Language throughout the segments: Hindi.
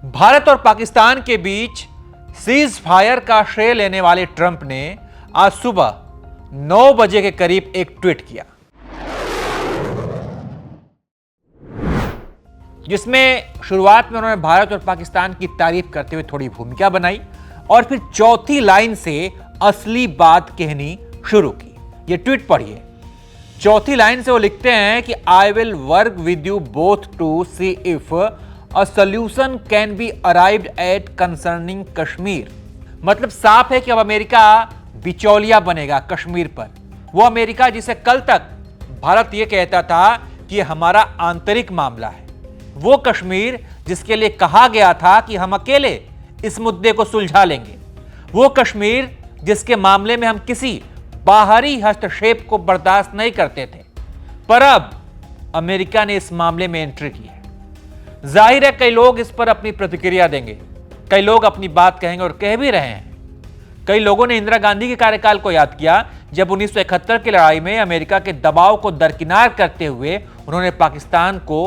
भारत और पाकिस्तान के बीच सीज फायर का श्रेय लेने वाले ट्रंप ने आज सुबह 9 बजे के करीब एक ट्वीट किया, जिसमें शुरुआत में उन्होंने भारत और पाकिस्तान की तारीफ करते हुए थोड़ी भूमिका बनाई और फिर चौथी लाइन से असली बात कहनी शुरू की। यह ट्वीट पढ़िए। चौथी लाइन से वो लिखते हैं कि I will work with you both to see if a solution can be arrived at concerning Kashmir. मतलब साफ है कि अब अमेरिका बिचौलिया बनेगा कश्मीर पर। वो अमेरिका जिसे कल तक भारत यह कहता था कि हमारा आंतरिक मामला है, वो कश्मीर जिसके लिए कहा गया था कि हम अकेले इस मुद्दे को सुलझा लेंगे, वो कश्मीर जिसके मामले में हम किसी बाहरी हस्तक्षेप को बर्दाश्त नहीं करते थे, पर अब अमेरिका ने इस मामले में एंट्री की है। जाहिर है कई लोग इस पर अपनी प्रतिक्रिया देंगे, कई लोग अपनी बात कहेंगे और कह भी रहे हैं। कई लोगों ने इंदिरा गांधी के कार्यकाल को याद किया, जब 1971 की लड़ाई में अमेरिका के दबाव को दरकिनार करते हुए उन्होंने पाकिस्तान को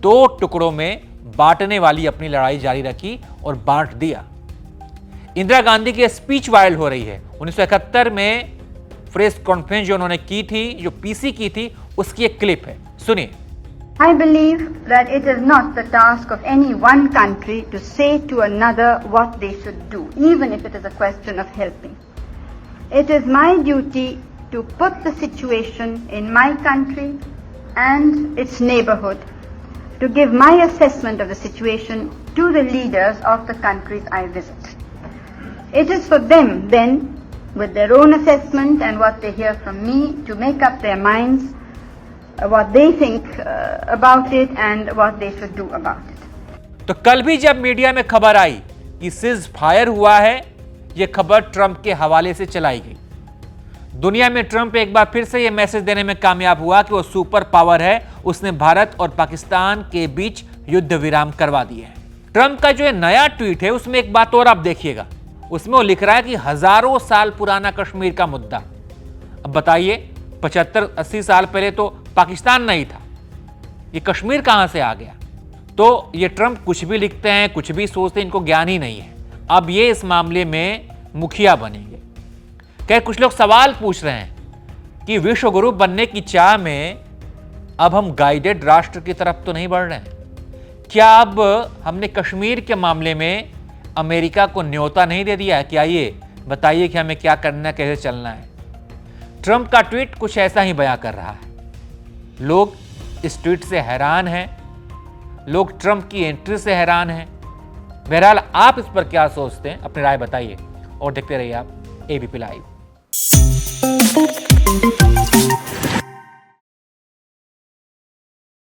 2 टुकड़ों में बांटने वाली अपनी लड़ाई जारी रखी और बांट दिया। इंदिरा गांधी की स्पीच वायरल हो रही है। 1971 में प्रेस कॉन्फ्रेंस जो उन्होंने की थी, जो पीसी की थी, उसकी एक क्लिप है, सुनिए। I believe that it is not the task of any one country to say to another what they should do, even if it is a question of helping. It is my duty to put the situation in my country and its neighborhood, to give my assessment of the situation to the leaders of the countries I visit. It is for them then, with their own assessment and what they hear from me, to make up their minds what they think about it and what they should do about it. तो कल भी जब मीडिया में खबर आई कि सीज फायर हुआ है, यह खबर ट्रंप के हवाले से चलाई गई। दुनिया में ट्रंप एक बार फिर से यह मैसेज देने में कामयाब हुआ कि वो सुपर पावर है, उसने भारत और पाकिस्तान के बीच युद्ध विराम करवा दिया है। ट्रंप का जो नया ट्वीट है उसमें एक बात और आप देखिएगा, उसमें वो लिख रहा है कि हजारों साल पुराना कश्मीर का मुद्दा। अब बताइए, 75-80 साल पहले तो पाकिस्तान नहीं था, ये कश्मीर कहां से आ गया? तो ये ट्रंप कुछ भी लिखते हैं, कुछ भी सोचते हैं, इनको ज्ञान ही नहीं है। अब ये इस मामले में मुखिया बनेंगे। क्या कुछ लोग सवाल पूछ रहे हैं कि विश्व गुरु बनने की चाह में अब हम गाइडेड राष्ट्र की तरफ तो नहीं बढ़ रहे हैं? क्या अब हमने कश्मीर के मामले में अमेरिका को न्योता नहीं दे दिया है कि आइए बताइए कि हमें क्या करना है, कैसे चलना है? ट्रंप का ट्वीट कुछ ऐसा ही बयां कर रहा है। लोग इस ट्वीट से हैरान हैं, लोग ट्रंप की एंट्री से हैरान हैं। बहरहाल आप इस पर क्या सोचते हैं, अपनी राय बताइए और देखते रहिए आप एबीपी लाइव।